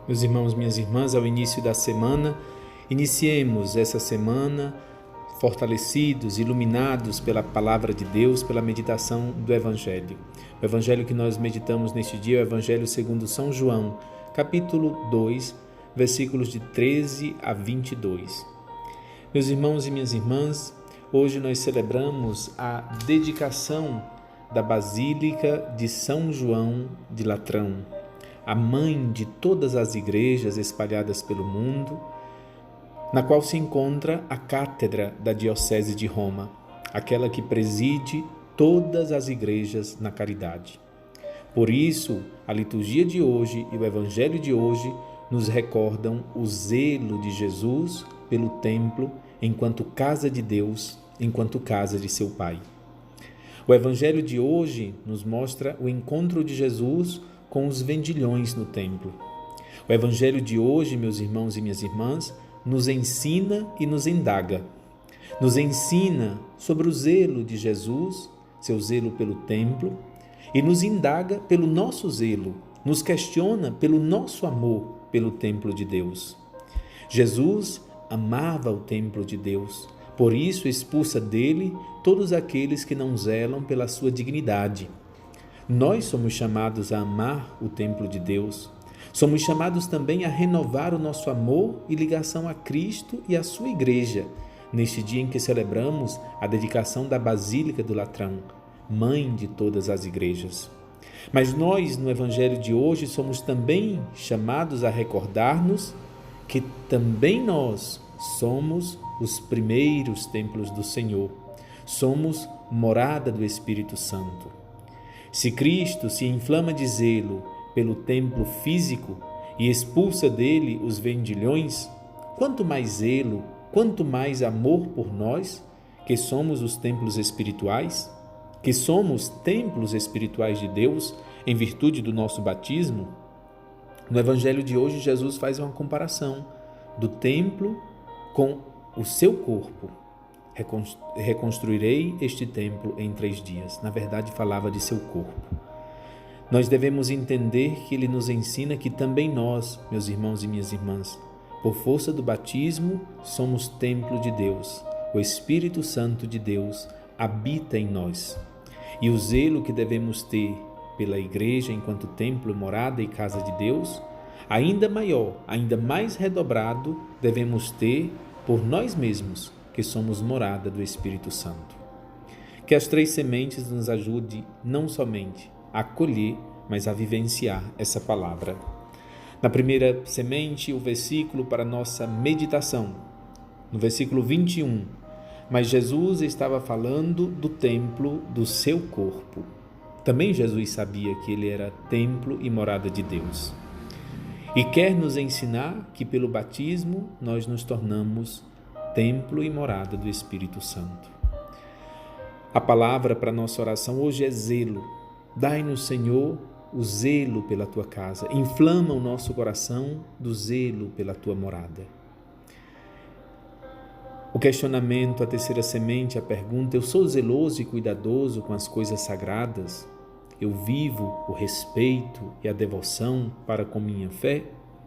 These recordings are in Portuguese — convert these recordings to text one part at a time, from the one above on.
Meus irmãos, minhas irmãs, ao início da semana, iniciemos essa semana fortalecidos, iluminados pela palavra de Deus, pela meditação do Evangelho. O Evangelho que nós meditamos neste dia é o Evangelho segundo São João, capítulo 2, versículos de 13 a 22. Meus irmãos e minhas irmãs, hoje nós celebramos a dedicação da Basílica de São João de Latrão, a mãe de todas as igrejas espalhadas pelo mundo, na qual se encontra a cátedra da Diocese de Roma, aquela que preside todas as igrejas na caridade. Por isso, a liturgia de hoje e o Evangelho de hoje nos recordam o zelo de Jesus pelo templo enquanto casa de Deus, enquanto casa de seu Pai. O Evangelho de hoje nos mostra o encontro de Jesus com os vendilhões no templo. O Evangelho de hoje, meus irmãos e minhas irmãs, nos ensina e nos indaga. Nos ensina sobre o zelo de Jesus, seu zelo pelo templo, e nos indaga pelo nosso zelo, nos questiona pelo nosso amor pelo templo de Deus. Jesus amava o templo de Deus, por isso expulsa dele todos aqueles que não zelam pela sua dignidade. Nós somos chamados a amar o templo de Deus. Somos chamados também a renovar o nosso amor e ligação a Cristo e à sua igreja, neste dia em que celebramos a dedicação da Basílica do Latrão, mãe de todas as igrejas. Mas nós, no Evangelho de hoje, somos também chamados a recordar-nos que também nós somos os primeiros templos do Senhor. Somos morada do Espírito Santo. Se Cristo se inflama de zelo pelo templo físico e expulsa dele os vendilhões, quanto mais zelo, quanto mais amor por nós, que somos os templos espirituais, que somos templos espirituais de Deus em virtude do nosso batismo. No Evangelho de hoje, Jesus faz uma comparação do templo com o seu corpo. Reconstruirei este templo em 3 dias. Na verdade, falava de seu corpo. Nós devemos entender que ele nos ensina que também nós, meus irmãos e minhas irmãs, por força do batismo, somos templo de Deus. O Espírito Santo de Deus habita em nós. E o zelo que devemos ter pela igreja enquanto templo, morada e casa de Deus, ainda maior, ainda mais redobrado, devemos ter por nós mesmos, que somos morada do Espírito Santo. Que as 3 sementes nos ajudem não somente a colher, mas a vivenciar essa palavra. Na primeira semente, o versículo para nossa meditação, no versículo 21, mas Jesus estava falando do templo do seu corpo. Também Jesus sabia que ele era templo e morada de Deus. E quer nos ensinar que pelo batismo nós nos tornamos templo e morada do Espírito Santo. A palavra para nossa oração hoje é zelo. Dai-nos, Senhor, o zelo pela tua casa. Inflama o nosso coração do zelo pela tua morada. O questionamento, a terceira semente, a pergunta: eu sou zeloso e cuidadoso com as coisas sagradas? Eu vivo o respeito e a devoção para com minha fé?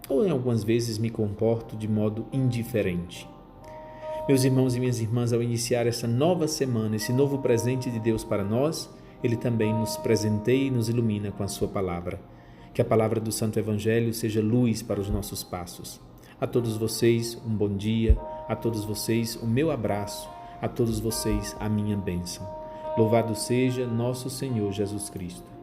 Ou em algumas vezes me comporto de modo indiferente? Meus irmãos e minhas irmãs, ao iniciar essa nova semana, esse novo presente de Deus para nós, Ele também nos presenteia e nos ilumina com a sua palavra. Que a palavra do Santo Evangelho seja luz para os nossos passos. A todos vocês, um bom dia. A todos vocês, o meu abraço. A todos vocês, a minha bênção. Louvado seja nosso Senhor Jesus Cristo.